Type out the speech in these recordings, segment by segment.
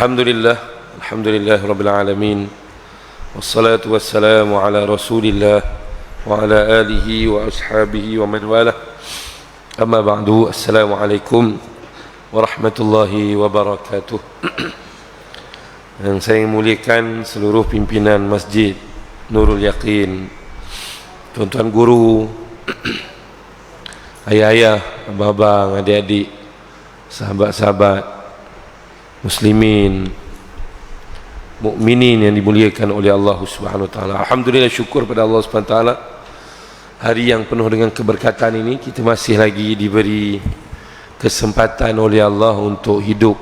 Alhamdulillah, alhamdulillah rabbil alamin. Wassalatu wassalamu ala Rasulillah wa ala alihi wa ashabihi wa man walah. Amma ba'du. Assalamualaikum warahmatullahi wabarakatuh. Yang saya muliakan seluruh pimpinan Masjid Nurul Yaqin, tuan-tuan guru, ayah-ayah, abang-abang, adik-adik, sahabat-sahabat muslimin, mukminin yang dimuliakan oleh Allah Subhanahu wa taala. Alhamdulillah, syukur pada Allah Subhanahu wa taala. Hari yang penuh dengan keberkatan ini, kita masih lagi diberi kesempatan oleh Allah untuk hidup.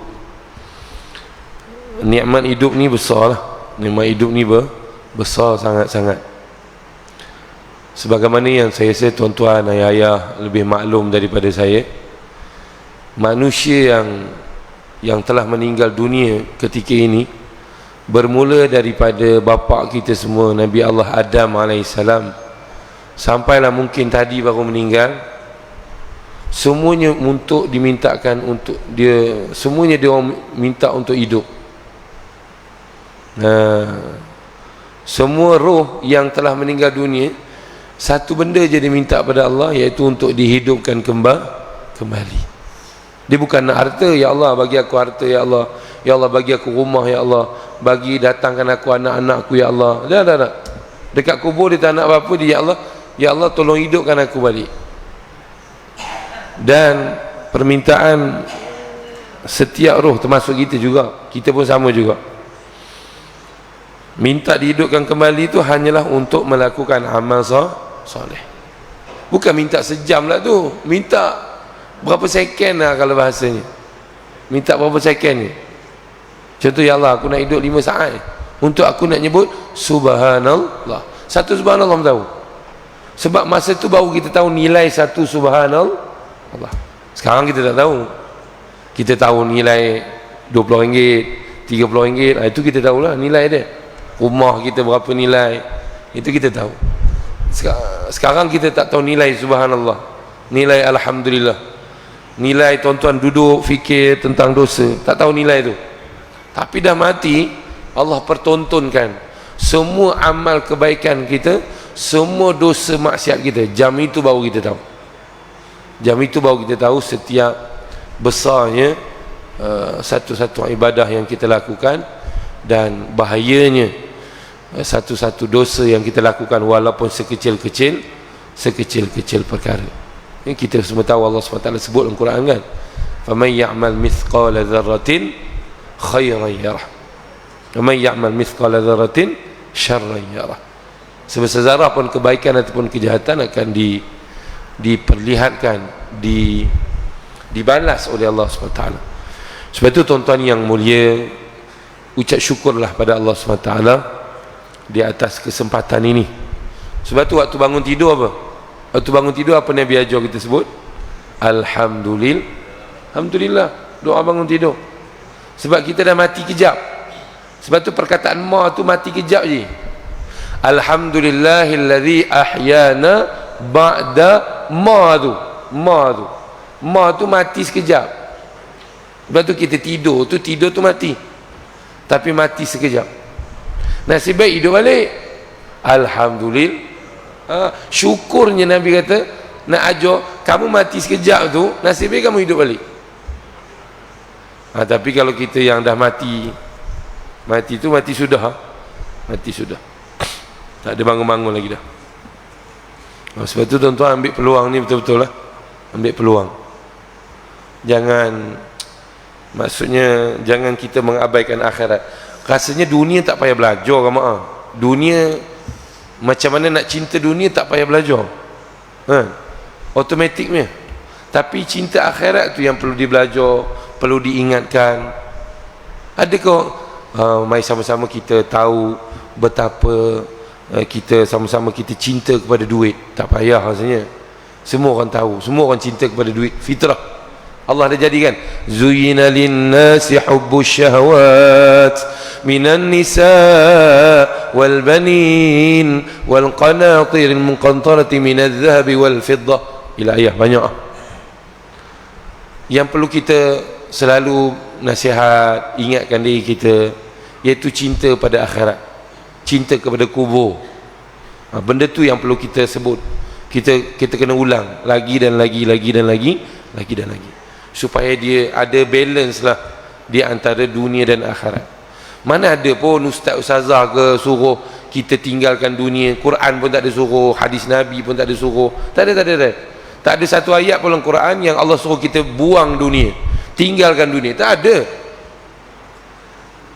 Nikmat hidup ni besar lah. Nikmat hidup ni besar sangat-sangat. Sebagaimana yang saya rasa tuan-tuan, ayah-ayah lebih maklum daripada saya, manusia yang telah meninggal dunia ketika ini bermula daripada bapa kita semua, Nabi Allah Adam alaihissalam, sampailah mungkin tadi baru meninggal. Semuanya untuk dimintakan untuk dia, semuanya dia orang minta untuk hidup. Semua roh yang telah meninggal dunia, satu benda je dia minta pada Allah, iaitu untuk dihidupkan kembali. Dia bukan nak harta. Ya Allah, bagi aku harta, ya Allah. Ya Allah, bagi aku rumah, ya Allah. Bagi datangkan aku anak-anakku, ya Allah. Dah. Dekat kubur dia tak nak apa-apa, dia, ya Allah, ya Allah, tolong hidupkan aku balik. Dan permintaan setiap roh, termasuk kita juga, kita pun sama juga, minta dihidupkan kembali itu hanyalah untuk melakukan amal soleh. Bukan minta sejam lah tu, minta berapa second lah kalau bahasanya. Minta berapa second ni. Contoh, ya Allah, aku nak hidup 5 saat untuk aku nak nyebut subhanallah. Satu subhanallah tahu. Sebab masa tu baru kita tahu nilai satu subhanallah. Sekarang kita tak tahu. Kita tahu nilai RM20, RM30, itu kita tahulah nilai dia. Rumah kita berapa nilai, itu kita tahu. Sekarang kita tak tahu nilai subhanallah, nilai alhamdulillah, nilai tuan-tuan duduk fikir tentang dosa, tak tahu nilai tu. Tapi dah mati, Allah pertontonkan semua amal kebaikan kita, semua dosa maksiat kita. Jam itu baru kita tahu. Jam itu baru kita tahu setiap besarnya satu-satu ibadah yang kita lakukan, dan bahayanya satu-satu dosa yang kita lakukan, walaupun sekecil-kecil perkara. Ini kita semua tahu, Allah SWT sebut dalam Quran kan, faman ya'mal mithqala dzarratin khairan yarah, waman ya'mal mithqala dzarratin syarran yarah. Sebesar zarah pun kebaikan ataupun kejahatan akan diperlihatkan, dibalas oleh Allah SWT. Sebab itu tuan-tuan yang mulia, ucap syukurlah pada Allah SWT di atas kesempatan ini. Sebab tu waktu bangun tidur apa? Waktu bangun tidur apa Nabi ajar kita sebut? Alhamdulillah, doa bangun tidur. Sebab kita dah mati kejap. Sebab tu perkataan ma tu mati kejap je. Alhamdulillahilladzi ahyana ba'da ma tu mati sekejap. Sebab tu kita tidur tu mati, tapi mati sekejap. Nasib baik hidup balik, alhamdulillah. Syukurnya Nabi kata nak ajar kamu mati sekejap tu, nasib baik kamu hidup balik. Tapi kalau kita yang dah mati tu mati sudah, tak ada bangun-bangun lagi dah. Sebab tu tuan-tuan ambil peluang ni betul-betul lah. Ambil peluang. Maksudnya jangan kita mengabaikan akhirat. Rasanya dunia tak payah belajar ke maaf. Dunia, macam mana nak cinta dunia tak payah belajar, automatiknya. Tapi cinta akhirat tu yang perlu dibelajar, perlu diingatkan. Adakah mari sama-sama kita tahu betapa kita sama-sama kita cinta kepada duit. Tak payah rasanya. Semua orang tahu, semua orang cinta kepada duit, fitrah. Allah dah jadikan, zuyyina lin-nasi hubbus syahawat minan nisa wal banin wal qanatir al muqantarati minadh dhahabi wal fiddah, ila ayah banyak. Yang perlu kita selalu nasihat, ingatkan diri kita, iaitu cinta pada akhirat, cinta kepada kubur. Benda tu yang perlu kita sebut. Kita kena ulang lagi dan lagi supaya dia ada balance lah di antara dunia dan akhirat. Mana ada pun ustaz-ustazah ke suruh kita tinggalkan dunia, Quran pun tak ada suruh, hadis Nabi pun tak ada suruh, tak ada. Tak ada satu ayat pun dalam Quran yang Allah suruh kita buang dunia, tinggalkan dunia, tak ada.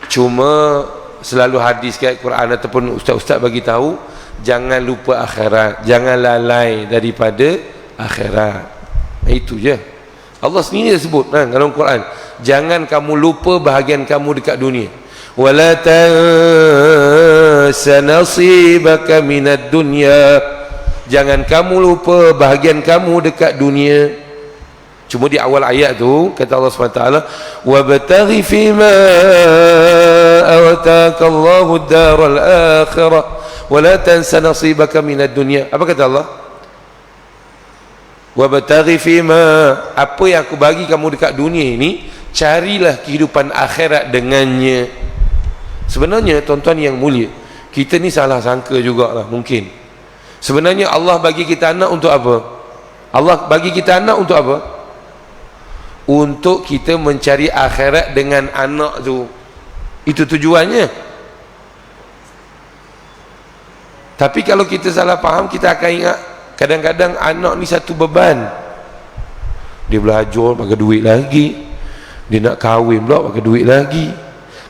Cuma selalu hadis kat Quran ataupun ustaz-ustaz bagi tahu, jangan lupa akhirat, jangan lalai daripada akhirat. Itu je. Allah sendiri sebut dalam Quran, jangan kamu lupa bahagian kamu dekat dunia. Wala tansa nasibaka minad dunya, jangan kamu lupa bahagian kamu dekat dunia. Cuma di awal ayat tu kata Allah SWT, wabtaghi fima ataka Allahu ad-daral akhirah wala tansa nasibaka minad dunya. Apa kata Allah? Wabtaghi fima, apa yang aku bagi kamu dekat dunia ini, carilah kehidupan akhirat dengannya. Sebenarnya tuan-tuan yang mulia, kita ni salah sangka jugalah mungkin. Sebenarnya Allah bagi kita anak untuk apa? Allah bagi kita anak untuk apa? Untuk kita mencari akhirat dengan anak tu. Itu tujuannya. Tapi kalau kita salah faham, kita akan ingat kadang-kadang anak ni satu beban. Dia belajar pakai duit lagi, dia nak kahwin pula pakai duit lagi.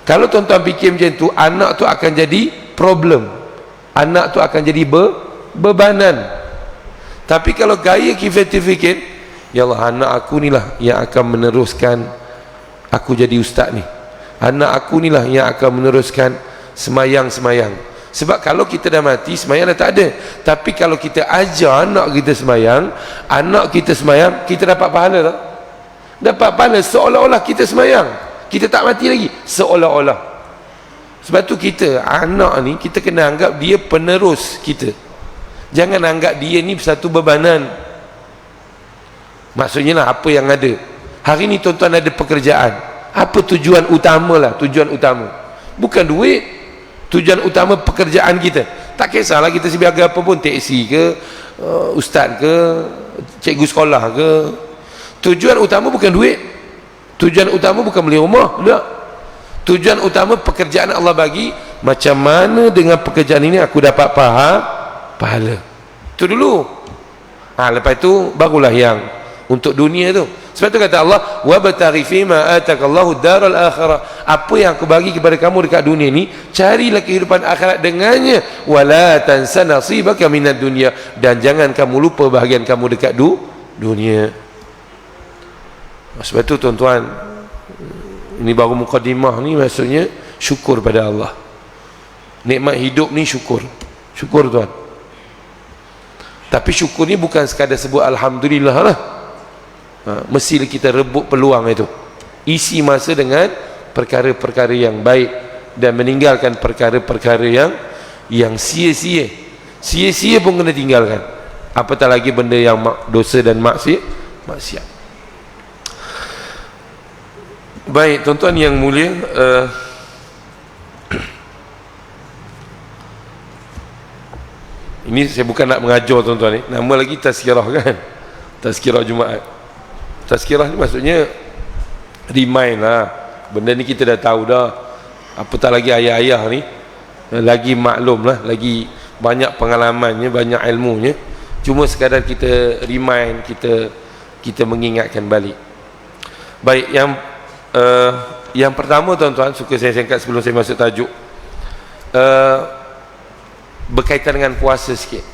Kalau tuan-tuan fikir macam tu, anak tu akan jadi problem, anak tu akan jadi bebanan. Tapi kalau gaya kita fikir, ya Allah, anak aku ni lah yang akan meneruskan aku jadi ustaz ni, anak aku ni lah yang akan meneruskan semayang. Sebab kalau kita dah mati, semayang dah tak ada. Tapi kalau kita ajar anak kita semayang, kita dapat pahala tak? Dapat pahala seolah-olah kita semayang, kita tak mati lagi, seolah-olah. Sebab tu kita, anak ni kita kena anggap dia penerus kita, jangan anggap dia ni satu bebanan. Maksudnya lah, apa yang ada hari ni tuan-tuan ada pekerjaan, apa tujuan utama lah? Tujuan utama bukan duit, tujuan utama pekerjaan kita. Tak kisahlah kita sebagai apa pun, teksi ke, ustaz ke, cikgu sekolah ke, tujuan utama bukan duit, tujuan utama bukan beli rumah, tak. Tujuan utama pekerjaan Allah bagi, macam mana dengan pekerjaan ini aku dapat pahala. Itu dulu. Lepas tu barulah yang untuk dunia tu. Sebab tu kata Allah, wabtaghi fima atakallahu daral akhirah, apa yang aku bagi kepada kamu dekat dunia ni, carilah kehidupan akhirat dengannya. Wala tansa nasibaka minad dunya, dan jangan kamu lupa bahagian kamu dekat dunia. Sebab tu tuan-tuan, ini baru mukadimah ni, maksudnya syukur pada Allah. Nikmat hidup ni syukur tuan. Tapi syukur ni bukan sekadar sebut Alhamdulillah lah. Mestilah kita rebut peluang itu, isi masa dengan perkara-perkara yang baik, dan meninggalkan perkara-perkara yang sia-sia pun kena tinggalkan, apatah lagi benda yang dosa dan maksiat. Baik tuan-tuan yang mulia, ini saya bukan nak mengajar tuan-tuan ni, nama lagi tazkirah kan, tazkirah Jumaat. Tazkirah ni maksudnya remind lah, benda ni kita dah tahu dah, apatah lagi ayah-ayah ni lagi maklum lah, lagi banyak pengalamannya, banyak ilmunya. Cuma sekadar kita remind, kita mengingatkan balik. Baik, yang pertama tuan-tuan, suka saya singkat sebelum saya masuk tajuk, berkaitan dengan puasa sikit.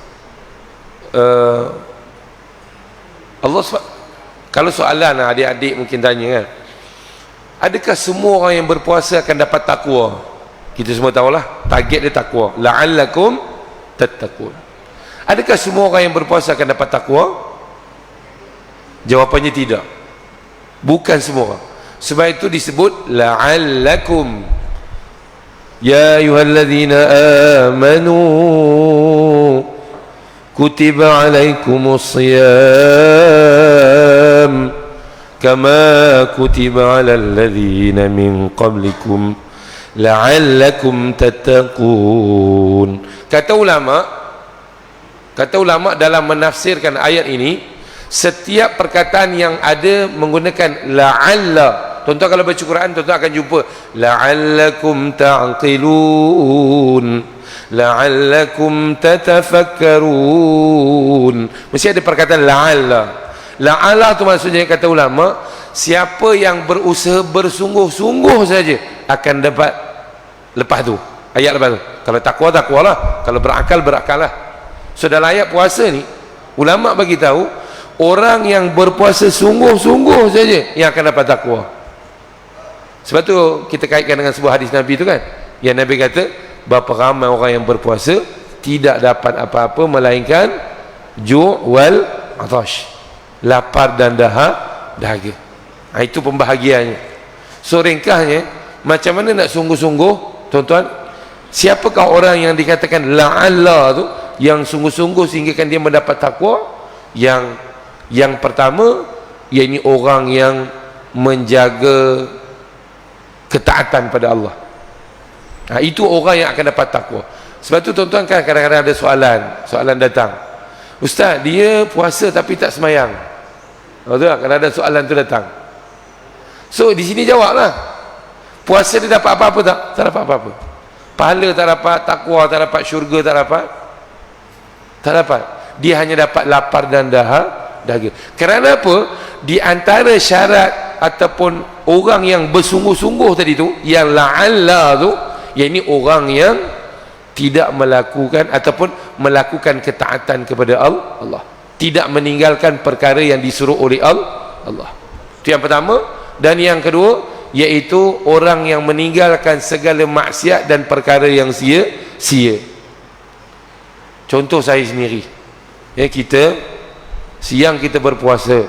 Kalau soalan adik-adik mungkin tanya kan, adakah semua orang yang berpuasa akan dapat takwa? Kita semua tahulah target dia takwa, la'allakum tattaqun. Adakah semua orang yang berpuasa akan dapat takwa? Jawapannya tidak, bukan semua orang. Sebab itu disebut la'allakum, ya ayyuhalladzina amanu kutiba alaikumus shiyam kama kutiba 'alal ladzina min qablikum la'allakum tattaqun. Kata ulama dalam menafsirkan ayat ini, setiap perkataan yang ada menggunakan la'alla. Tuan-tuan kalau baca Quran, tuan-tuan akan jumpa la'allakum ta'qilun, la'allakum tatafakkarun. Mesti ada perkataan la'alla. La'alla tu maksudnya, kata ulama, siapa yang berusaha bersungguh-sungguh saja akan dapat lepas tu. Ayat lepas tu. Kalau takwa, takwalah. Kalau berakal, berakallah. So dalam ayat puasa ni, ulama bagi tahu orang yang berpuasa sungguh-sungguh saja yang akan dapat takwa. Sebab tu kita kaitkan dengan sebuah hadis Nabi tu kan, yang Nabi kata berapa ramai orang yang berpuasa tidak dapat apa-apa melainkan ju' wal atash, lapar dan dahaga. Itu pembahagiannya. So ringkasnya, macam mana nak sungguh-sungguh, tuan-tuan? Siapakah orang yang dikatakan la'alla tu, yang sungguh-sungguh sehingga dia mendapat takwa? Yang pertama, iaitu orang yang menjaga ketaatan pada Allah. Itu orang yang akan dapat takwa. Sebab tu tuan-tuan kan kadang-kadang ada soalan datang, Ustaz, dia puasa tapi tak semayang. Betul tak? Kadang-kadang soalan tu datang. So di sini jawablah, puasa dia dapat apa-apa tak? Tak dapat apa-apa. Pahala tak dapat, takwa tak dapat, syurga tak dapat. Tak dapat. Dia hanya dapat lapar dan dahaga. Kerana apa? Di antara syarat ataupun orang yang bersungguh-sungguh tadi tu, yang la'alla tu, iaitu orang yang tidak melakukan ataupun melakukan ketaatan kepada Allah, tidak meninggalkan perkara yang disuruh oleh Allah. Itu yang pertama. Dan yang kedua, iaitu orang yang meninggalkan segala maksiat dan perkara yang sia-sia. Contoh saya sendiri, kita siang kita berpuasa,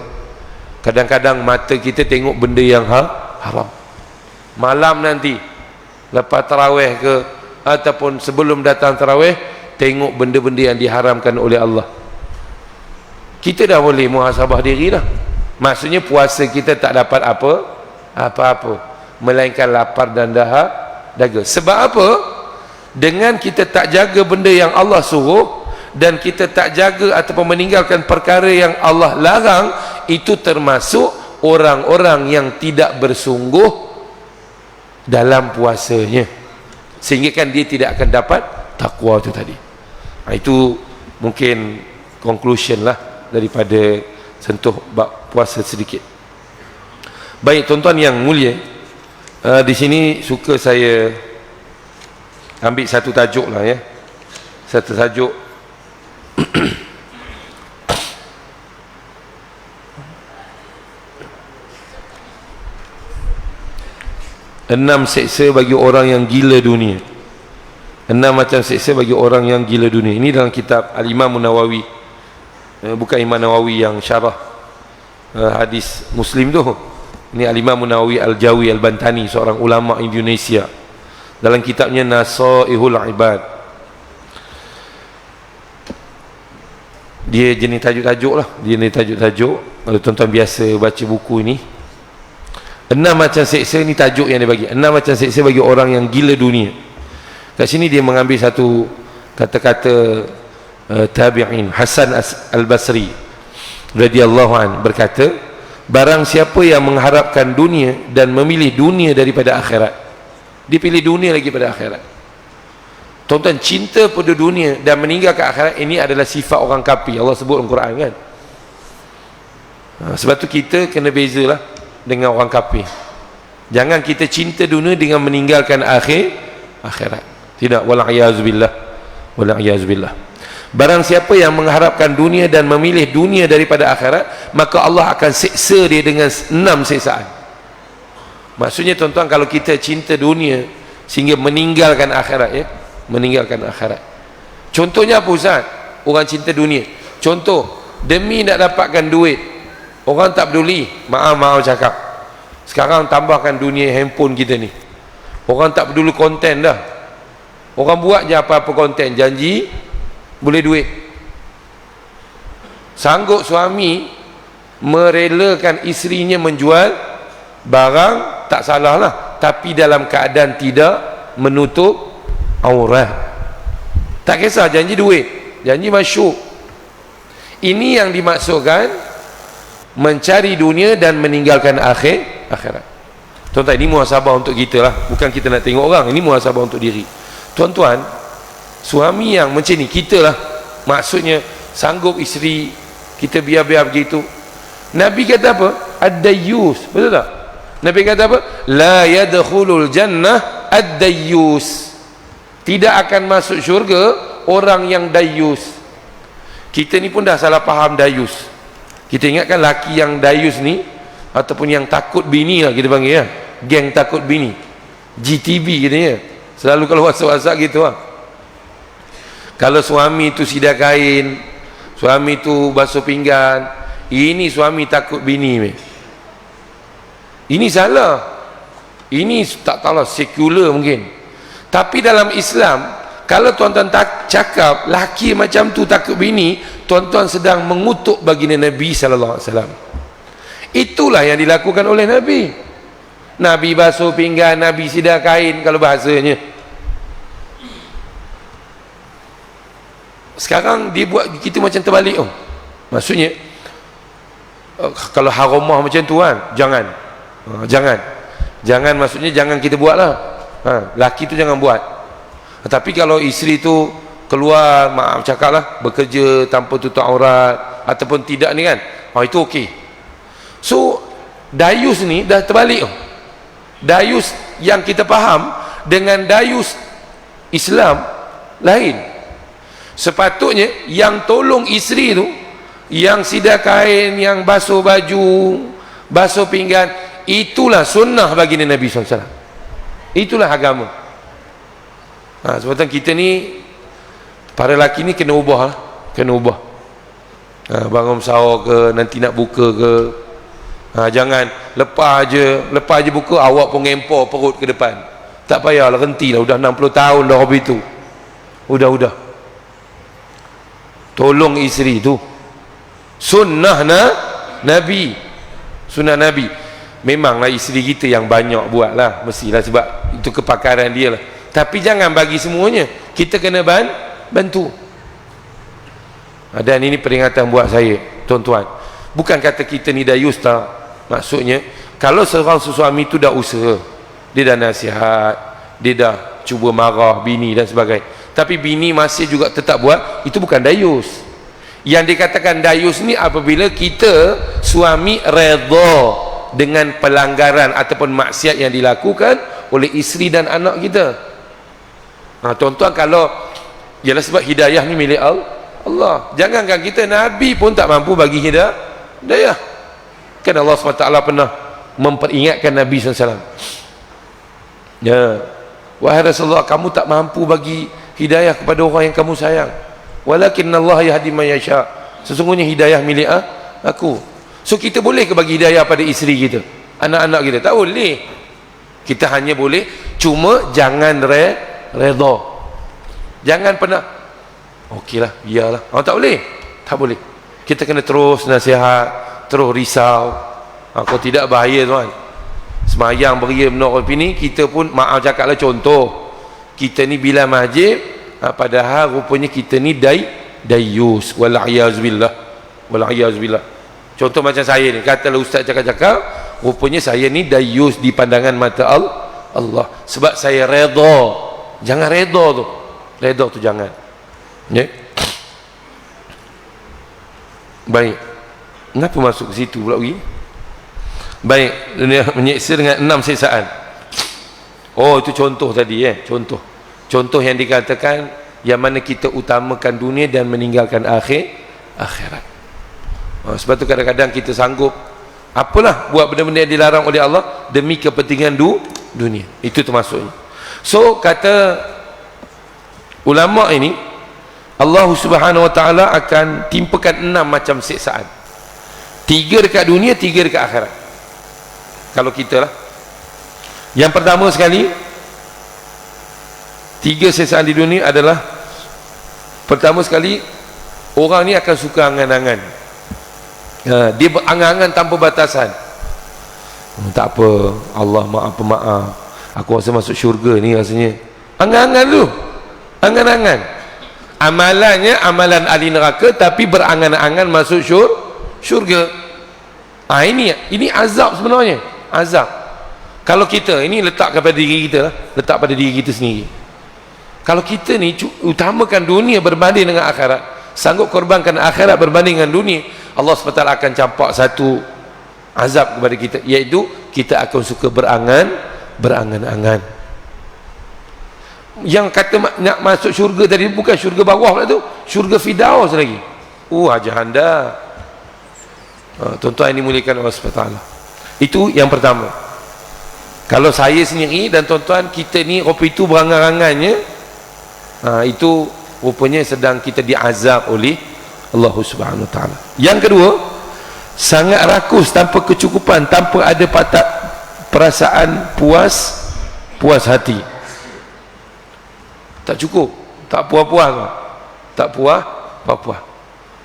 kadang-kadang mata kita tengok benda yang haram. Malam nanti lepas tarawih ke ataupun sebelum datang tarawih, tengok benda-benda yang diharamkan oleh Allah. Kita dah boleh muhasabah diri dah. Maksudnya puasa kita tak dapat apa-apa melainkan lapar dan dahaga. Sebab apa? Dengan kita tak jaga benda yang Allah suruh dan kita tak jaga ataupun meninggalkan perkara yang Allah larang, itu termasuk orang-orang yang tidak bersungguh dalam puasanya, sehingga kan dia tidak akan dapat takwa itu tadi. Itu mungkin conclusion lah daripada sentuh bab puasa sedikit. Baik tuan-tuan yang mulia, di sini suka saya ambil satu tajuk lah ya. Satu tajuk enam seksa bagi orang yang gila dunia. 6 macam seksa bagi orang yang gila dunia. Ini dalam kitab Al-Imam Nawawi, bukan Imam Nawawi yang syarah hadis Muslim tu. Ini Al-Imam Nawawi Al-Jawi Al-Bantani, seorang ulama Indonesia, dalam kitabnya Nasaihul Ibad. Dia jenis tajuk-tajuk lah. Dia jenis tajuk-tajuk. Kalau tuan-tuan biasa baca buku ini, 6 macam seksa ni tajuk yang dia bagi. 6 macam seksa bagi orang yang gila dunia. Kat sini dia mengambil satu kata-kata tabi'in, Hasan Al-Basri radhiyallahu an berkata, barang siapa yang mengharapkan dunia dan memilih dunia daripada akhirat, dia pilih dunia lagi pada akhirat. Tuan-tuan, cinta pada dunia dan meninggalkan akhirat, ini adalah sifat orang kafir. Allah sebut dalam Quran kan. Sebab tu kita kena bezalah dengan orang kafir. Jangan kita cinta dunia dengan meninggalkan akhirat. Tidak, wala'iyyazubillah. Wala'iyyazubillah. Barang siapa yang mengharapkan dunia dan memilih dunia daripada akhirat, maka Allah akan siksa dia dengan 6 siksaan. Maksudnya tuan-tuan, kalau kita cinta dunia sehingga meninggalkan akhirat ya, meninggalkan akhirat. Contohnya apa Ustaz? Orang cinta dunia. Contoh, demi nak dapatkan duit, orang tak peduli, maaf cakap, sekarang tambahkan dunia handphone kita ni, orang tak peduli konten dah. Orang buat je apa-apa konten, janji boleh duit. Sanggup suami merelakan isterinya menjual barang, tak salah lah, tapi dalam keadaan tidak menutup aurat. Tak kisah janji duit, janji masyuk. Ini yang dimaksudkan mencari dunia dan meninggalkan akhirat. Tuan-tuan, ini muhasabah untuk kita lah, bukan kita nak tengok orang, ini muhasabah untuk diri. Tuan-tuan, suami yang macam ni, kita lah, maksudnya sanggup isteri kita biar-biar begitu. Nabi kata apa? Ad-dayyus, betul tak? Nabi kata apa? La yadkhulul jannah ad-dayyus, tidak akan masuk syurga orang yang dayyus. Kita ni pun dah salah faham dayus. Kita ingatkan laki yang dayus ni, ataupun yang takut bini lah kita panggil ya, geng takut bini, GTB katanya, selalu kalau WhatsApp gitu lah. Kalau suami tu sidah kain, suami tu basuh pinggan, ini suami takut bini. Ini salah. Ini tak tahulah sekular mungkin. Tapi dalam Islam, kalau tuan-tuan cakap laki macam tu takut bini, tuan-tuan sedang mengutuk baginda Nabi sallallahu alaihi wasallam. Itulah yang dilakukan oleh Nabi. Nabi basuh pinggan, Nabi sidah kain kalau bahasanya. Sekarang dia buat kita macam terbalik. Maksudnya kalau haramah macam tu kan, jangan maksudnya jangan kita buatlah. Laki tu jangan buat. Tapi kalau isteri tu keluar, maaf cakaplah, bekerja tanpa tutup aurat ataupun tidak ni kan, itu okey. So dayus ni dah terbalik. Dayus yang kita faham dengan dayus Islam lain. Sepatutnya yang tolong isteri tu, yang sidah kain, yang basuh baju, basuh pinggan, itulah sunnah baginda Nabi SAW. Itulah agama. Sebab kita ni, para lelaki ni kena ubah lah. Kena ubah. Bangun sahur ke, nanti nak buka ke, jangan lepas je buka, awak pun ngempor perut ke depan. Tak payahlah, hentilah, dah 60 tahun dah hobi tu. Udah tolong isteri tu. Sunnah Nabi. Sunnah Nabi. Memanglah isteri kita yang banyak buat lah, mestilah, sebab itu kepakaran dia lah. Tapi jangan bagi semuanya, kita kena bantu. Dan ini peringatan buat saya, tuan-tuan, bukan kata kita ni dayus tak. Maksudnya kalau seorang suami itu dah usaha, dia dah nasihat, dia dah cuba marah bini dan sebagainya, tapi bini masih juga tetap buat, itu bukan dayus. Yang dikatakan dayus ni apabila kita suami redha dengan pelanggaran ataupun maksiat yang dilakukan oleh isteri dan anak kita. Tuan-tuan, kalau ialah sebab hidayah ni milik Allah. Jangankan kita, Nabi pun tak mampu bagi hidayah. Kan Allah SWT pernah memperingatkan Nabi SAW. Ya, wahai Rasulullah, kamu tak mampu bagi hidayah kepada orang yang kamu sayang. Walakinnallaha yahdi man yasha. Sesungguhnya hidayah milik aku. So kita boleh ke bagi hidayah pada isteri kita, anak-anak kita? Tak boleh. Kita hanya boleh, cuma jangan redha. Jangan pernah okeylah, biarlah. Tak boleh. Kita kena terus nasihat, terus risau. Kalau tidak bahaya tuan. Semayang beria menurut opini, kita pun maaf cakaplah, contoh kita ni bila masjid, padahal rupanya kita ni dayus. Wal'iyazbillah. Contoh macam saya ni, katalah ustaz cakap-cakap, rupanya saya ni dayus di pandangan mata Allah. Sebab saya redha. Jangan redha tu jangan. Ya. Baik. Kenapa masuk ke situ pula pergi? Baik, dunia menyiksa dengan 6 siksaan. Itu contoh tadi Contoh yang dikatakan yang mana kita utamakan dunia dan meninggalkan akhirat. Sebab tu kadang-kadang kita sanggup apalah buat benda-benda yang dilarang oleh Allah demi kepentingan dunia. Itu termasuknya. So kata ulama ini, Allah Subhanahu Wa Taala akan timpakan 6 macam siksaan. 3 dekat dunia, 3 dekat akhirat. Kalau kita lah. Yang pertama sekali, 3 siksaan di dunia adalah, pertama sekali, orang ni akan suka angan-angan. Dia berangan-angan tanpa batasan. Tak apa, Allah maaf pemaaf, aku rasa masuk syurga ni rasanya. Angan-angan tu, angan-angan. Amalannya amalan ahli neraka, tapi berangan-angan masuk syurga. Ini azab sebenarnya, azab. Kalau kita ini letak kepada diri kita lah, letak pada diri kita sendiri. Kalau kita ni utamakan dunia berbanding dengan akhirat, sanggup korbankan akhirat berbanding dengan dunia, Allah SWT akan campak satu azab kepada kita, iaitu kita akan suka berangan-angan. Yang kata nak masuk syurga tadi bukan syurga bawah pula tu, syurga Firdaus lagi. Haja anda. Tuan-tuan ini muliakan Allah SWT. Itu yang pertama. Kalau saya sendiri dan tuan-tuan kita ni rupa itu berangan-angannya, itu rupanya sedang kita diazab oleh Allah Subhanahu Wa Taala. Yang kedua, sangat rakus tanpa kecukupan, tanpa ada perasaan puas hati. Tak cukup, tak puas-puas, tak puas.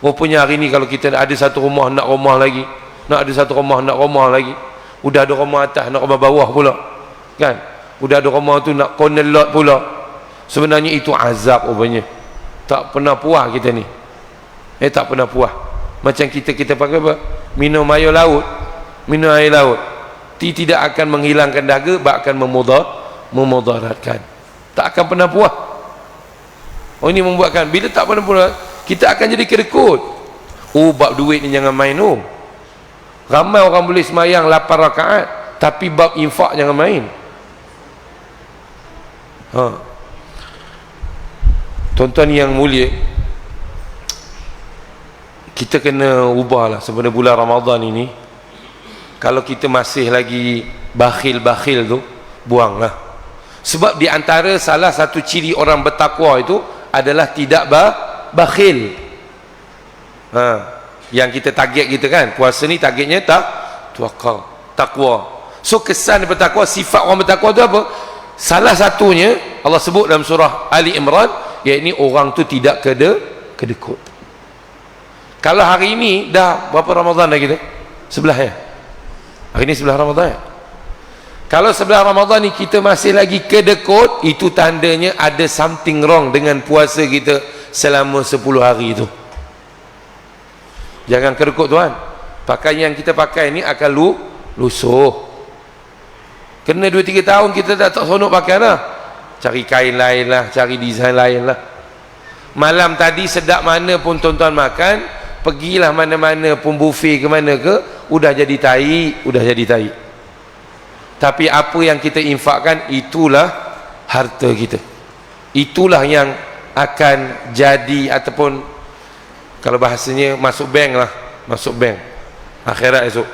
Rupanya hari ni kalau kita ada satu rumah nak rumah lagi, nak ada satu rumah nak rumah lagi, udah ada rumah atas nak rumah bawah pula, kan? Udah ada rumah tu nak corner lot pula. Sebenarnya itu azab rupanya. Tak pernah puas kita ni. Tak pernah puas. Macam kita pakai apa? Minum air laut, minum air laut, tidak akan menghilangkan dahaga, bahkan memudaratkan. Tak akan pernah puas. Ini membuatkan bila tak pernah puas, kita akan jadi kedekut. Bab duit ni jangan main. Ramai orang boleh semayang 8 rakaat, tapi bab infak jangan main. Tuan-tuan yang mulia, kita kena ubahlah sebenarnya bulan Ramadan ini. Kalau kita masih lagi bakhil-bakhil tu, buanglah. Sebab di antara salah satu ciri orang bertakwa itu adalah tidak bakhil. Yang kita target kita kan, puasa ni targetnya takwa. So kesan bertakwa, sifat orang bertakwa tu apa? Salah satunya Allah sebut dalam surah Ali Imran, iaitu orang tu tidak kedekut. Kalau hari ini dah berapa Ramadan dah kita? 11 ya? Hari ini 11 Ramadan ya? Kalau 11 Ramadan ni kita masih lagi kedekut, itu tandanya ada something wrong dengan puasa kita selama 10 hari itu. Jangan kedekut tuan. Pakaian yang kita pakai ni akan lusuh. Kena 2-3 tahun kita tak seronok pakai lah. Cari kain lain lah, cari design lain lah. Malam tadi sedap mana pun tuan-tuan makan, pergilah mana-mana pun, buffet ke mana ke, udah jadi tai. Tapi apa yang kita infakkan, itulah harta kita. Itulah yang akan jadi, ataupun kalau bahasanya masuk bank lah, masuk bank akhirat esok.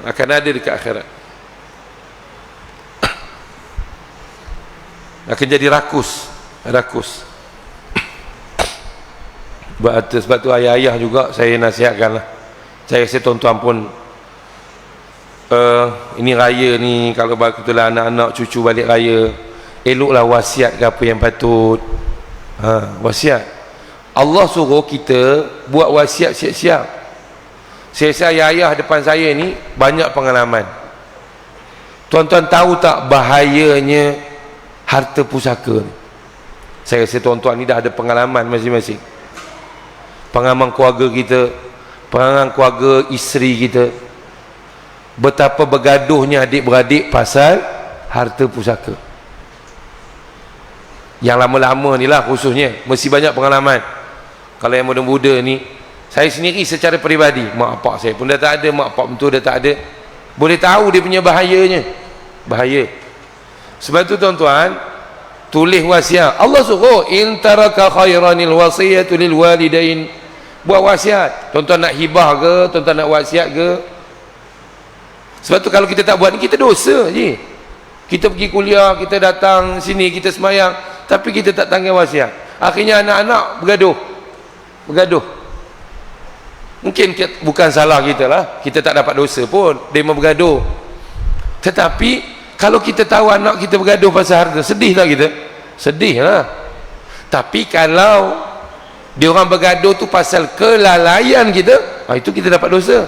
Akan ada dekat akhirat. Akan jadi rakus. Sebab tu ayah-ayah juga saya nasihatkan lah. Saya rasa tuan-tuan pun ini raya ni, kalau kebetulan anak-anak cucu balik raya, eloklah wasiat ke apa yang patut. Wasiat Allah suruh kita buat wasiat siap-siap. Saya rasa ayah-ayah depan saya ni banyak pengalaman. Tuan-tuan tahu tak bahayanya harta pusaka ni? Saya rasa tuan-tuan ni dah ada pengalaman masing-masing. Pengalaman keluarga kita, pengalaman keluarga isteri kita, betapa bergaduhnya adik-beradik pasal harta pusaka. Yang lama-lama ni lah khususnya mesti banyak pengalaman. Kalau yang muda-muda ni, saya sendiri secara peribadi, mak pak saya pun dah tak ada, mak pak betul dah tak ada, boleh tahu dia punya bahayanya. Bahaya. Sebab tu tuan-tuan, tulis wasiat. Allah suruh in taraka khairanil wasiyatu lil walidain. Buat wasiat. Tuan-tuan nak hibah ke, tuan-tuan nak wasiat ke? Sebab tu kalau kita tak buat ni, kita dosa je. Kita pergi kuliah, kita datang sini, kita semayang, tapi kita tak tanggung wasiat. Akhirnya anak-anak bergaduh. Mungkin bukan salah kita lah, kita tak dapat dosa pun, dia mau bergaduh. Tetapi kalau kita tahu anak kita bergaduh pasal harta, sedih tak kita? Sedih lah. Tapi kalau dia orang bergaduh tu pasal kelalaian kita, itu kita dapat dosa.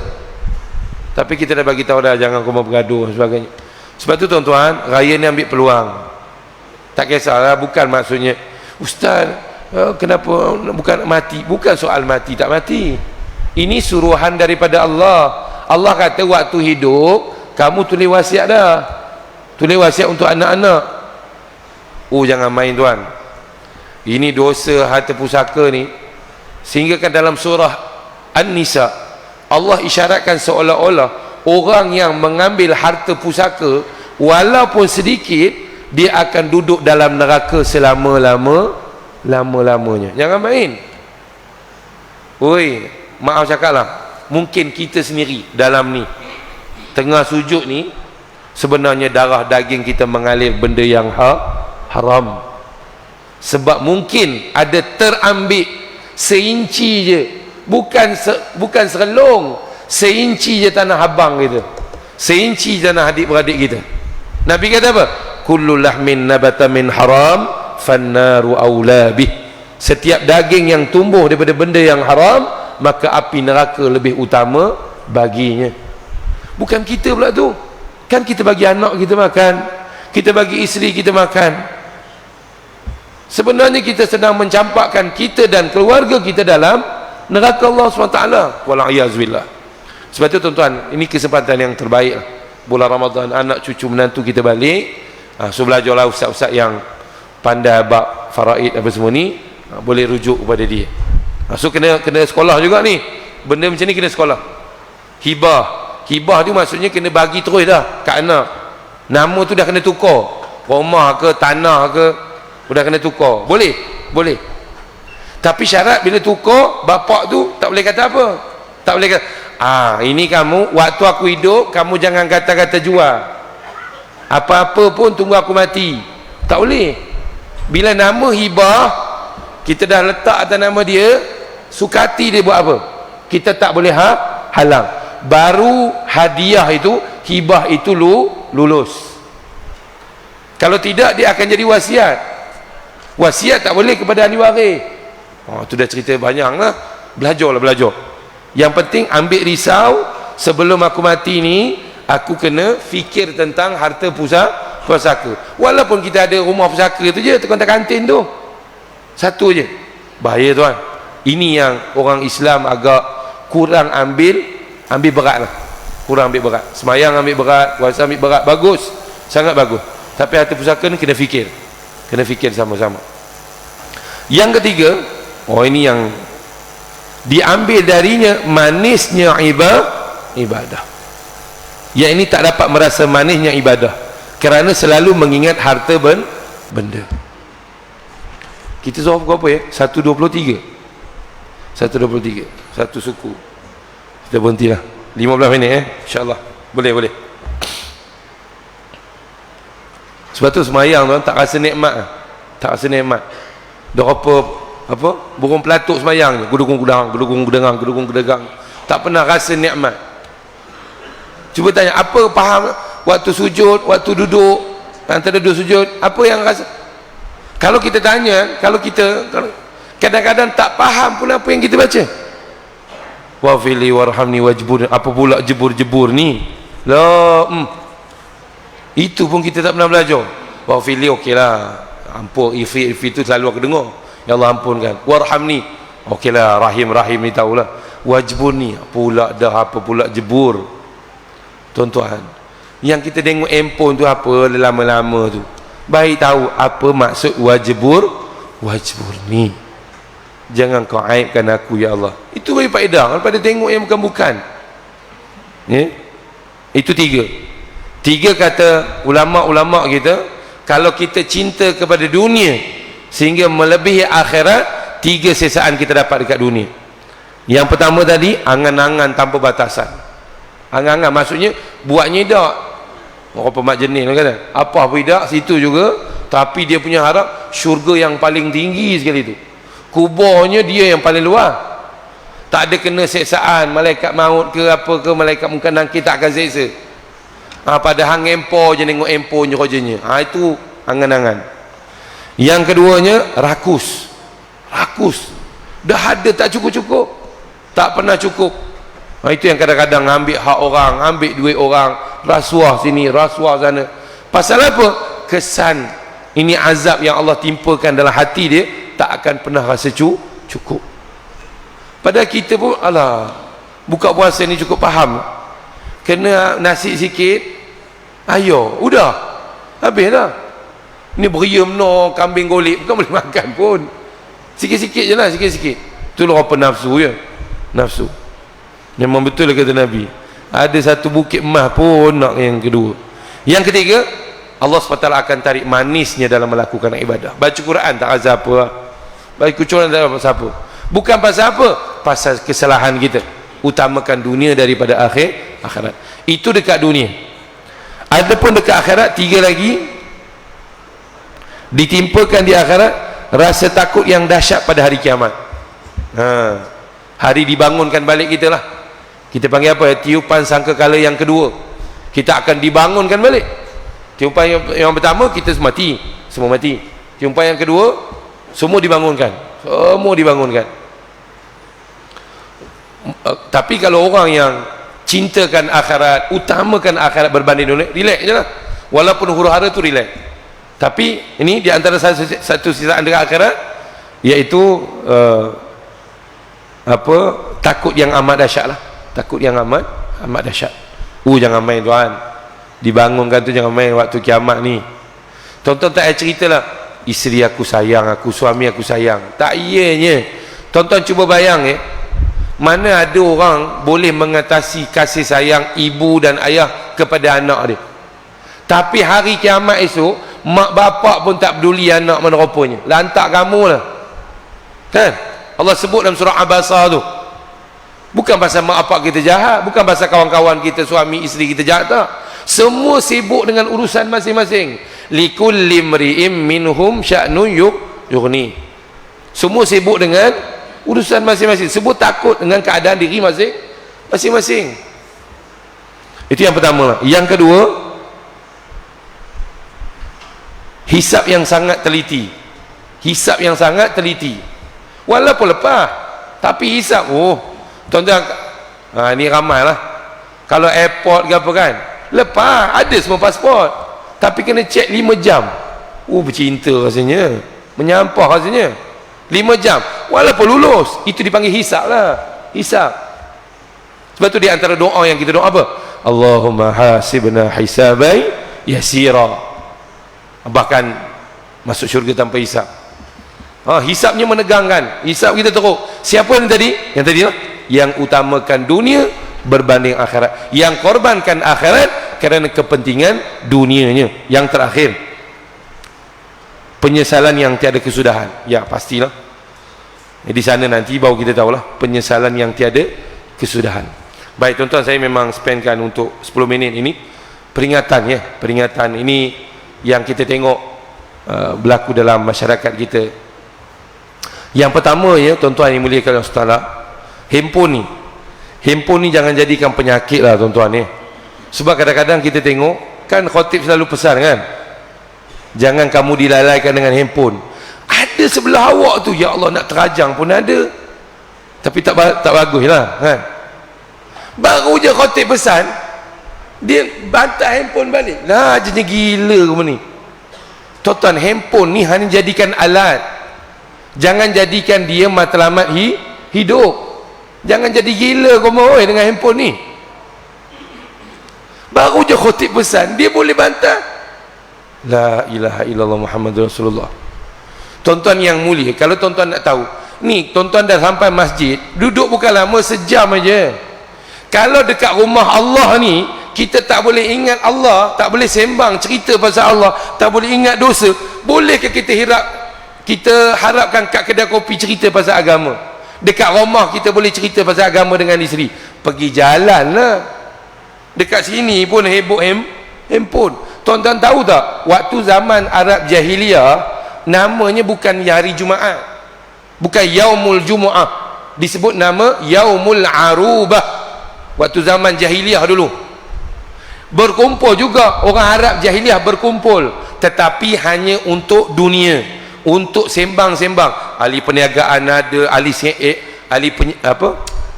Tapi kita dah bagi tahu dah, jangan kau bergaduh dan sebagainya. Sebab tu tuan-tuan, raya ni ambil peluang. Tak kisahlah, bukan maksudnya ustaz, kenapa bukan mati? Bukan soal mati tak mati. Ini suruhan daripada Allah. Allah kata waktu hidup kamu tulis wasiat dah. Tulis wasiat untuk anak-anak. Oh, jangan main tuan. Ini dosa harta pusaka ni. Sehingga kan dalam surah An-Nisa Allah isyaratkan seolah-olah orang yang mengambil harta pusaka walaupun sedikit, dia akan duduk dalam neraka selama-lamanya. Jangan main. Oi, maaf cakaplah, mungkin kita sendiri dalam ni tengah sujud ni sebenarnya darah daging kita mengalir benda yang haram. Sebab mungkin ada terambil seinci je, bukan serelong, seinci je tanah abang kita, seinci je tanah adik-beradik kita. Nabi kata apa? Kullu lahmin nabata min haram fannaru aula bih. Setiap daging yang tumbuh daripada benda yang haram, maka api neraka lebih utama baginya. Bukan kita pula tu. Kan kita bagi anak kita makan, kita bagi isteri kita makan. Sebenarnya kita sedang mencampakkan kita dan keluarga kita dalam neraka Allah SWT. Wala'iyazbillah. Sebab itu tuan-tuan, ini kesempatan yang terbaik. Bulan Ramadan, anak cucu menantu kita balik. So belajarlah ustaz-ustaz yang pandai bab faraid apa semua ni, boleh rujuk kepada dia. So kena sekolah juga ni. Benda macam ni kena sekolah. Hibah tu maksudnya kena bagi terus dah kat anak. Nama tu dah kena tukar. Rumah ke tanah ke dah kena tukar. Boleh. Tapi syarat bila tukar, bapak tu tak boleh kata apa. Tak boleh kata, ini kamu waktu aku hidup, kamu jangan kata-kata jual. Apa-apa pun tunggu aku mati. Tak boleh. Bila nama hibah kita dah letak atas nama dia, sukati dia buat apa, kita tak boleh halang. Baru hadiah itu, hibah itu lulus. Kalau tidak, dia akan jadi wasiat. Wasiat tak boleh kepada ahli waris. Tu dah cerita banyak lah. Belajar. Yang penting ambil risau, sebelum aku mati ni aku kena fikir tentang harta pusaka. Walaupun kita ada rumah pusaka tu je, terkontak kantin tu satu je. Bahaya tuan. Ini yang orang Islam agak kurang ambil berat lah. Kurang ambil berat. Semayang ambil berat, puasa ambil berat, bagus, sangat bagus. Tapi harta pusaka ni kena fikir sama-sama. Yang ketiga, ini yang diambil darinya manisnya ibadah. Yang ini tak dapat merasa manisnya ibadah kerana selalu mengingat harta benda. Kita soal berapa ya? 1.23 satu suku. Kita berhentilah 15 minit InsyaAllah. Boleh. Sebab tu semayang tuan tak rasa nikmat. Dah apa burung pelatuk semayang je, gudung gedengang, tak pernah rasa nikmat. Cuba tanya, apa faham waktu sujud, waktu duduk, antara duduk sujud, apa yang rasa? Kalau kita tanya, kalau kadang-kadang tak faham pun apa yang kita baca. Wafili warhamni wajbur, apa pula jebur ni lah, itu pun kita tak pernah belajar. Wafili okeylah, ampun, ifi itu selalu aku dengar, ya Allah ampunkan. Warhamni okeylah, rahim ni tahulah. Wajbur ni apa pula jebur. Tuan-tuan, yang kita tengok handphone tu apa lama-lama tu, baik tahu apa maksud wajbur ni. Jangan kau aibkan aku ya Allah. Itu bagi faedah daripada tengok yang bukan-bukan. Itu tiga kata ulama-ulama kita. Kalau kita cinta kepada dunia sehingga melebihi akhirat, 3 sesaan kita dapat dekat dunia. Yang pertama tadi, angan-angan tanpa batasan. Angan-angan maksudnya buatnya tak orang pemak jenis kata apa tidak situ juga, tapi dia punya harap syurga yang paling tinggi sekali tu, kuburnya dia yang paling luar, tak ada kena seksaan malaikat maut ke apa ke, malaikat muka nangkir tak akan seksa. Pada hang empo je, nengok empo je rojanya. Itu angan-angan. Yang keduanya rakus. Dah ada tak cukup-cukup, tak pernah cukup. Itu yang kadang-kadang ambil hak orang, ambil duit orang, rasuah sini, rasuah sana. Pasal apa? Kesan ini azab yang Allah timpakan dalam hati dia, tak akan pernah rasa cukup. Padahal kita pun, alah, buka puasa ni cukup faham, kena nasi sikit, ayo, udah, habis dah. Ni beria menor, kambing golek, bukan boleh makan pun. Sikit-sikit je lah, sikit-sikit. Itulah apa nafsu ya, nafsu. Memang betul kata Nabi, ada satu bukit emas pun nak yang kedua. Yang ketiga, Allah SWT akan tarik manisnya dalam melakukan ibadah. Baca Quran tak rasa apa, baca Quran tak rasa apa. Bukan pasal apa, pasal kesalahan kita, utamakan dunia daripada akhirat. Itu dekat dunia. Adapun dekat akhirat, tiga lagi ditimpakan di akhirat, rasa takut yang dahsyat pada hari kiamat. Hari dibangunkan balik kita lah. Kita panggil apa? Tiupan sangkakala yang kedua. Kita akan dibangunkan balik. Tiupan yang pertama, kita mati, semua mati. Tiupan yang kedua, semua dibangunkan. Semua dibangunkan. Tapi kalau orang yang cintakan akhirat, utamakan akhirat berbanding dunia, relax je lah. Walaupun huru-hara tu relax. Tapi ini di antara satu sisaan dengan akhirat, iaitu takut yang amat dahsyat lah. Takut yang amat dahsyat. Jangan main tuan, dibangunkan tu jangan main waktu kiamat ni. Tonton tak cerita lah, isteri aku sayang aku, suami aku sayang. Tak ianya. Tonton cuba bayang mana ada orang boleh mengatasi kasih sayang ibu dan ayah kepada anak dia. Tapi hari kiamat esok, mak bapak pun tak peduli anak mana rupanya, lantak kamu lah kan. Allah sebut dalam surah Abasa tu, bukan pasal mak bapak kita jahat, bukan pasal kawan-kawan kita, suami isteri kita jahat, tak. Semua sibuk dengan urusan masing-masing. Likulli mri'im minhum sya'nun yughni. Semua sibuk dengan urusan masing-masing, semua takut dengan keadaan diri masing-masing. Itu yang pertama. Yang kedua, hisab yang sangat teliti. Hisab yang sangat teliti. Walaupun lepas, tapi hisab, tuan-tuan, ni ramai lah. Kalau airport ke apa kan, lepas, ada semua pasport, tapi kena cek 5 jam. Bercinta rasanya, menyampah rasanya. 5 jam, walaupun lulus, itu dipanggil hisab lah. Hisab. Sebab tu di antara doa yang kita doa apa? Allahumma hasibna hisabai yasira. Bahkan masuk syurga tanpa hisab. Hisabnya menegangkan. Hisab kita teruk. Siapa yang tadi? Yang tadi lah, yang utamakan dunia berbanding akhirat, yang korbankan akhirat kerana kepentingan dunianya. Yang terakhir, penyesalan yang tiada kesudahan. Ya pastilah, di sana nanti baru kita tahulah penyesalan yang tiada kesudahan. Baik tuan-tuan, saya memang spendkan untuk 10 minit ini peringatan ya. Peringatan ini yang kita tengok berlaku dalam masyarakat kita. Yang pertama ya tuan-tuan yang muliakan Allah Taala, handphone ni jangan jadikan penyakit lah tuan-tuan ya. Sebab kadang-kadang kita tengok kan, khatib selalu pesan kan, jangan kamu dilalaikan dengan handphone. Ada sebelah awak tu, ya Allah, nak terajang pun ada, tapi tak bagus lah kan. Baru je khatib pesan, dia bantah handphone balik lah, jenis gila kamu ni. Tuan-tuan, handphone ni hanya jadikan alat, jangan jadikan dia matlamat hidup. Jangan jadi gila kamu dengan handphone ni. Baru je khatib pesan, dia boleh bantah. La ilaha illallah Muhammadur Rasulullah. Tuan-tuan yang mulia, kalau tuan-tuan nak tahu ni, tuan-tuan dah sampai masjid, duduk bukan lama, sejam aja. Kalau dekat rumah Allah ni, kita tak boleh ingat Allah, tak boleh sembang cerita pasal Allah, tak boleh ingat dosa, bolehkah kita harapkan kat kedai kopi cerita pasal agama? Dekat rumah kita boleh cerita pasal agama dengan isteri? Pergi jalan lah. Dekat sini pun heboh handphone. Tuan-tuan tahu tak, waktu zaman Arab Jahiliyah, namanya bukan hari Jumaat, bukan Yaumul Jumu'ah, disebut nama Yaumul Arubah. Waktu zaman Jahiliyah dulu berkumpul juga orang Arab Jahiliyah, berkumpul, tetapi hanya untuk dunia, untuk sembang-sembang. Ahli perniagaan ada, ahli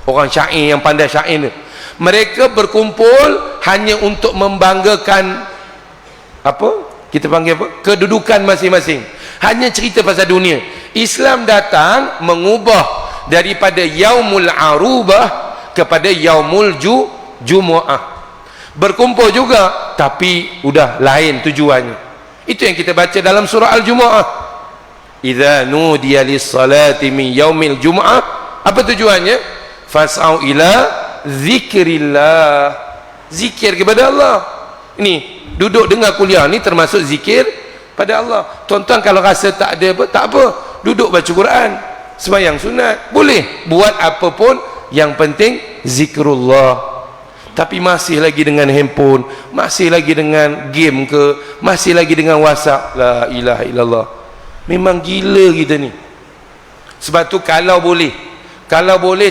orang syair yang pandai syair ni, Mereka berkumpul hanya untuk membanggakan apa? Kita panggil apa? Kedudukan masing-masing. Hanya cerita pasal dunia. Islam datang mengubah daripada yaumul arubah kepada yaumul jumu'ah. Berkumpul juga tapi udah lain tujuannya. Itu yang kita baca dalam surah Al-Jumu'ah. Idza nudiya lis-salati min yaumil jumu'ah, apa tujuannya? Fas'au ila zikrillah. Zikir kepada Allah. Ini duduk dengar kuliah ni termasuk zikir pada Allah. Tuan-tuan kalau rasa tak ada apa, tak apa, duduk baca Quran, sembahyang sunat, boleh buat apa pun, yang penting zikrullah. Tapi masih lagi dengan handphone, masih lagi dengan game ke, masih lagi dengan WhatsApp, la ilaha illallah. Memang gila kita ni. Sebab tu kalau boleh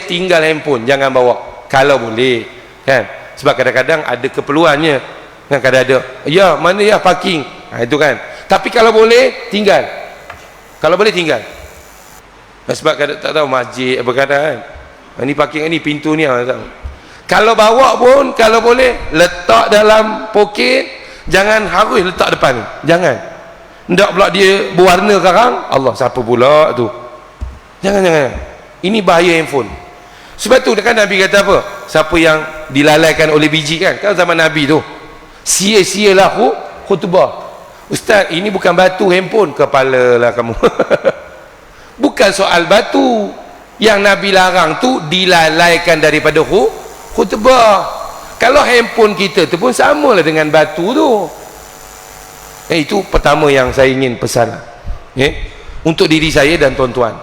tinggal handphone, jangan bawa. Kalau boleh, kan? Sebab kadang-kadang ada keperluannya, kan? Kadang ada, ya mana ya parking, itu kan. Tapi kalau boleh tinggal. Kalau boleh tinggal. Sebab kadang tak tahu masjid apa kadang kan. Ini parking ni, pintu ni, tak tahu. Kalau bawa pun, kalau boleh letak dalam poket, jangan harus letak depan. Jangan. Ndak pula dia berwarna sekarang, Allah siapa pula tu. Jangan. Ini bahaya handphone. Sebab tu kan Nabi kata apa? Siapa yang dilalaikan oleh biji kan? Kan zaman Nabi tu, sia-sialah khutbah. Ustaz, ini bukan batu handphone, kepala lah kamu. Bukan soal batu. Yang Nabi larang tu dilalaikan daripada khutbah. Kalau handphone kita tu pun samalah dengan batu tu. Itu pertama yang saya ingin pesan, untuk diri saya dan tuan-tuan.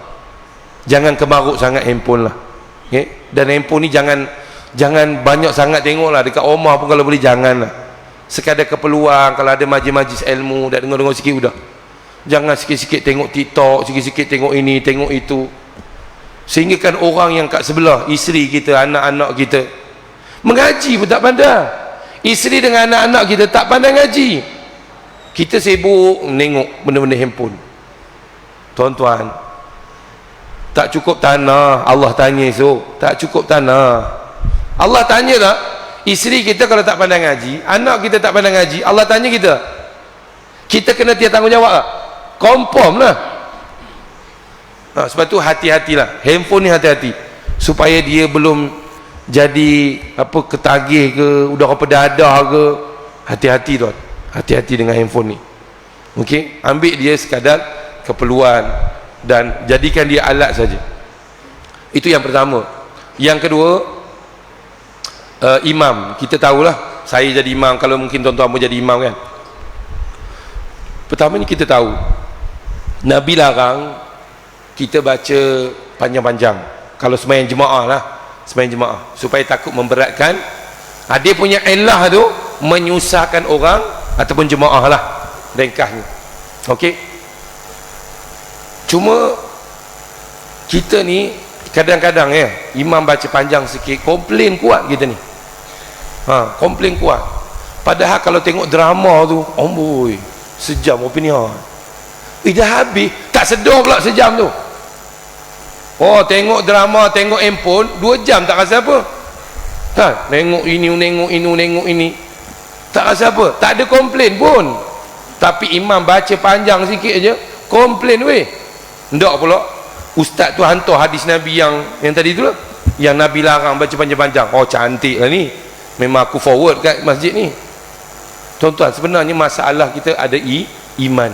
Jangan kemaruk sangat handphone lah. Dan handphone ni jangan banyak sangat tengok lah. Dekat rumah pun kalau boleh jangan lah. Sekadar keperluan, kalau ada majlis-majlis ilmu, dah dengar-dengar sikit udah. Jangan sikit-sikit tengok TikTok, sikit-sikit tengok ini, tengok itu. Sehingga kan orang yang kat sebelah, isteri kita, anak-anak kita, mengaji pun tak pandai. Isteri dengan anak-anak kita tak pandai ngaji. Kita sibuk menengok benda-benda handphone. Tuan-tuan, tak cukup tanah, Allah tanya esok. Tak cukup tanah. Allah tanya tak? Isteri kita kalau tak pandai ngaji, anak kita tak pandai ngaji, Allah tanya kita. Kita kena tiada tanggungjawab tak? Confirm lah. Sebab tu hati-hatilah. Handphone ni hati-hati. Supaya dia belum jadi apa, ketagih ke, udah apa dadah ke. Hati-hati tuan. Hati-hati dengan handphone ni. Okey, ambil dia sekadar keperluan dan jadikan dia alat saja. Itu yang pertama. Yang kedua, imam. Kita tahulah, saya jadi imam, kalau mungkin tuan-tuan pun jadi imam kan. Pertama ni kita tahu Nabi larang kita baca panjang-panjang kalau sembahyang jemaah lah, sembahyang jemaah, supaya takut memberatkan. Dia punya ilah tu menyusahkan orang ataupun jemaah lah, ringkasnya. Okey, cuma kita ni kadang-kadang imam baca panjang sikit, komplain kuat kita ni. Komplain kuat. Padahal kalau tengok drama tu, amboi, sejam opinion. Dah habis, tak sedar pula sejam tu. Tengok drama, tengok handphone 2 jam tak rasa apa. Tengok ini, tak rasa apa, tak ada komplain pun. Tapi imam baca panjang sikit aja, komplain weh. Ndak pula ustaz tu hantar hadis Nabi yang tadi tu lah, yang Nabi larang baca panjang-panjang. Cantik lah ni, memang aku forward kat masjid ni. Tuan-tuan, sebenarnya masalah kita ada iman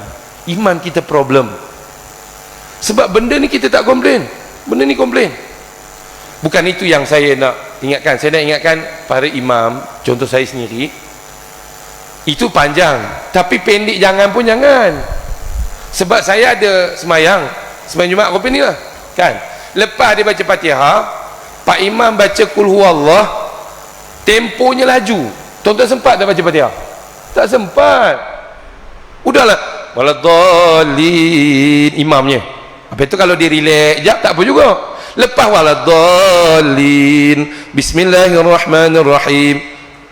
kita problem. Sebab benda ni kita tak komplain, benda ni komplain. Bukan itu yang saya nak ingatkan. Saya nak ingatkan para imam, contoh saya sendiri, itu panjang tapi pendek jangan pun jangan. Sebab saya ada sembahyang Jumaat kopi ni lah kan, lepas dia baca Fatihah, Pak Imam baca Qul Huwallah, temponya laju. Tuan-tuan sempat tak baca Fatihah? Tak sempat. Udahlah, waladhdallin imamnya. Apa itu kalau dia relax jap tak apa juga. Lepas waladhdallin, bismillahirrahmanirrahim,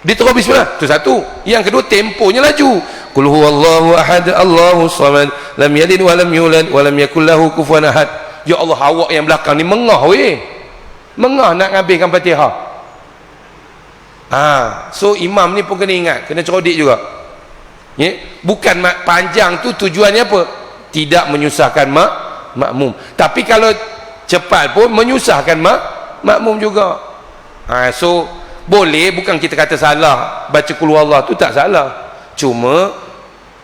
dia terus bismillah, tu satu. Yang kedua, temponya laju. Qul huwallahu ahad, Allahus samad, lam yalid wa lam yulad wa lam yakul lahu kufuwan ahad. Ya Allah, awak yang belakang ni mengah weh. Mengah nak habiskan Fatihah. So imam ni pun kena ingat, kena cerdik juga. Bukan panjang tu tujuannya apa? Tidak menyusahkan makmum. Tapi kalau cepat pun menyusahkan makmum juga. So boleh, bukan kita kata salah baca qul huwallah tu, tak salah, cuma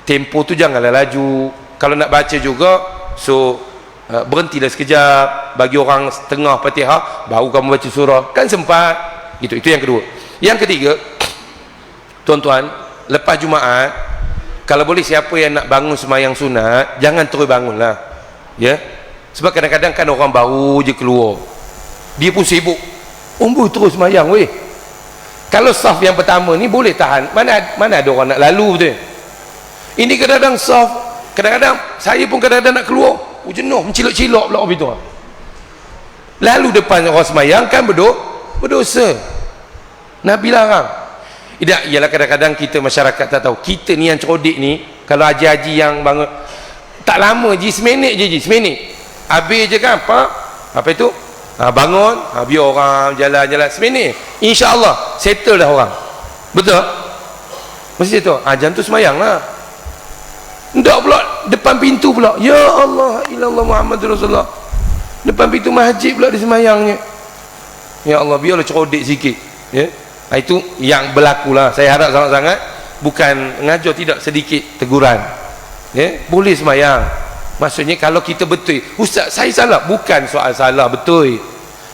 tempo tu janganlah laju. Kalau nak baca juga, so berhentilah sekejap, bagi orang setengah Fatihah baru kamu baca surah, kan sempat gitu. Itu yang kedua. Yang ketiga, tuan-tuan, lepas Jumaat kalau boleh siapa yang nak bangun sembahyang sunat, jangan terus bangunlah, ya. Sebab kadang-kadang kan orang baru je keluar, dia pun sibuk, terus sembahyang weh. Kalau saf yang pertama ni boleh tahan, mana ada orang nak lalu betul. Ini kadang-kadang saf, kadang-kadang saya pun kadang-kadang nak keluar, jenuh, mencilok-cilok pula orang itu. Lalu depan orang sembahyang kan berdosa. Nabi larang. Ialah kadang-kadang kita masyarakat tak tahu. Kita ni yang cerdik ni, kalau haji-haji yang bangun tak lama je, seminit je, seminit habis je kan, apa itu, bangun, biar orang jalan-jalan seminit, insya-Allah settle dah orang. Betul? Mesti tu. Jam tu sembahyang lah. Ndak pula depan pintu pula, ya Allah ilallah Muhammadur Rasulullah, depan pintu masjid pula dia sembahyangnya. Ya Allah, biarlah cerdik sikit, ya. Itu yang berlaku lah. Saya harap sangat-sangat bukan ngajar, tidak, sedikit teguran, ya. Boleh sembahyang, maksudnya kalau kita betul, ustaz saya salah, bukan soal salah betul.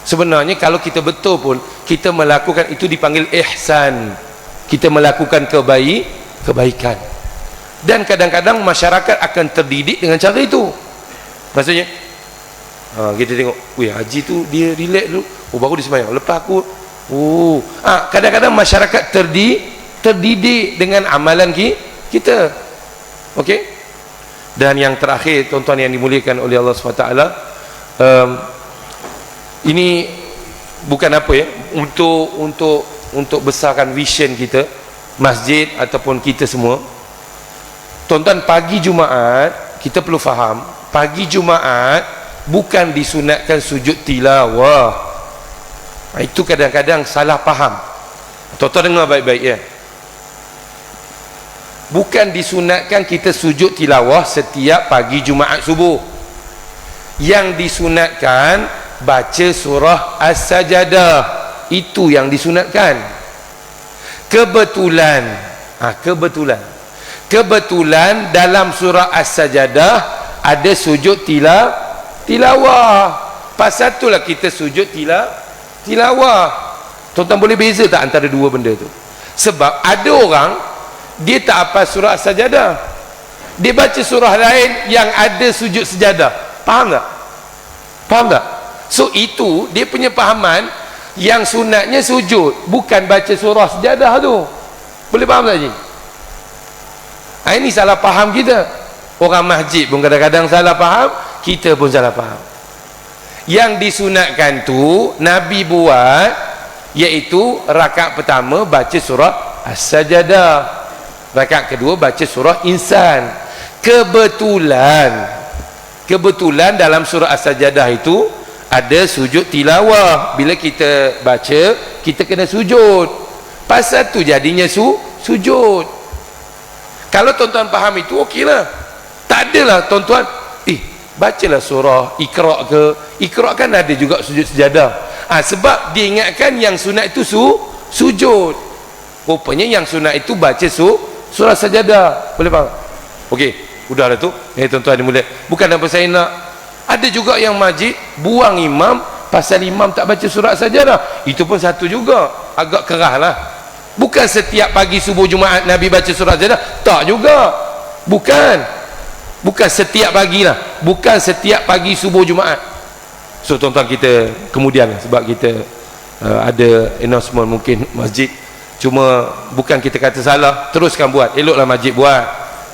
Sebenarnya kalau kita betul pun, kita melakukan itu dipanggil ihsan, kita melakukan kebaikan. Dan kadang-kadang masyarakat akan terdidik dengan cara itu. Maksudnya kita tengok, haji tu dia relax dulu, baru dia sembahyang, lepas aku kadang-kadang masyarakat terdidik dengan amalan kita. Okey. Dan yang terakhir, tuan-tuan yang dimuliakan oleh Allah SWT, ini bukan apa ya, untuk besarkan vision kita, masjid ataupun kita semua. Tuan-tuan, pagi Jumaat kita perlu faham, pagi Jumaat bukan disunatkan sujud tilawah. Itu kadang-kadang salah faham. Tuan-tuan dengar baik-baik ya. Bukan disunatkan kita sujud tilawah setiap pagi Jumaat subuh. Yang disunatkan baca surah As-Sajdah, itu yang disunatkan. Kebetulan dalam surah As-Sajdah ada sujud tilawah. Pasal itulah kita sujud tilawah. Tuan-tuan boleh beza tak antara dua benda tu? Sebab ada orang dia tak hafal surah As-Sajdah, dia baca surah lain yang ada sujud sejadah. Faham tak? So itu dia punya fahaman, yang sunatnya sujud, bukan baca surah sejadah tu. Boleh faham tak ni? Ini salah faham kita. Orang masjid pun kadang-kadang salah faham, kita pun salah faham. Yang disunatkan tu Nabi buat, iaitu rakaat pertama baca surah As-Sajdah, rakaat kedua baca surah Insan. Kebetulan dalam surah As-Sajdah itu ada sujud tilawah. Bila kita baca, kita kena sujud. Pasal tu jadinya sujud. Kalau tuan-tuan faham itu, okeylah. Tak adalah tuan-tuan, bacalah surah Iqra ke. Iqra kan ada juga sujud sejadah. Sebab dia ingatkan yang sunat itu sujud. Rupanya yang sunat itu baca surah Sajadah. Boleh faham? Okey, udahlah tu. Tuan-tuan dimulai. Bukan apa saya nak. Ada juga yang masjid buang imam pasal imam tak baca surah Sajadah. Itu pun satu juga, agak kerah lah. Bukan setiap pagi subuh Jumaat Nabi baca surah Sajadah, tak juga. Bukan setiap pagi lah, bukan setiap pagi subuh Jumaat. So tuan-tuan, kita kemudian sebab kita ada announcement mungkin masjid, cuma bukan kita kata salah, teruskan buat, eloklah masjid buat.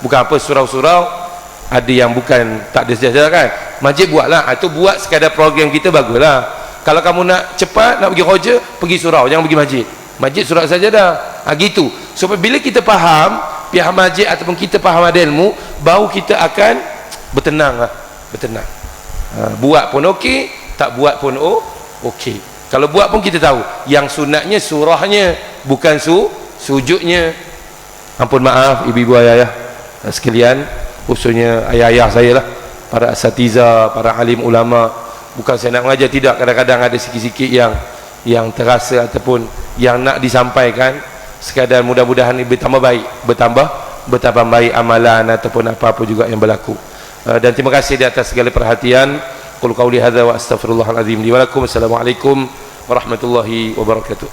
Bukan apa surau-surau ada yang bukan tak ada sejadah kan, masjid buatlah. Itu buat sekadar program kita, baguslah. Kalau kamu nak cepat, nak pergi roja, pergi surau, jangan pergi masjid surah Sajadah. Gitu. Supaya bila kita faham pihak masjid ataupun kita faham ada ilmu, baru kita akan bertenang. Buat pun okey, tak buat pun okey. Kalau buat pun kita tahu yang sunatnya surahnya, bukan sujudnya. Ampun maaf ibu-ibu ayah-ayah sekalian, khususnya ayah-ayah saya lah, para asatiza, para alim ulama. Bukan saya nak mengajar, tidak, kadang-kadang ada sikit-sikit yang terasa ataupun yang nak disampaikan, sekadar mudah-mudahan bertambah baik, bertambah baik amalan ataupun apa-apa juga yang berlaku. Dan terima kasih di atas segala perhatian. Qul qauli hadza wa astaghfirullahal azim li wa lakum. Assalamualaikum warahmatullahi wabarakatuh.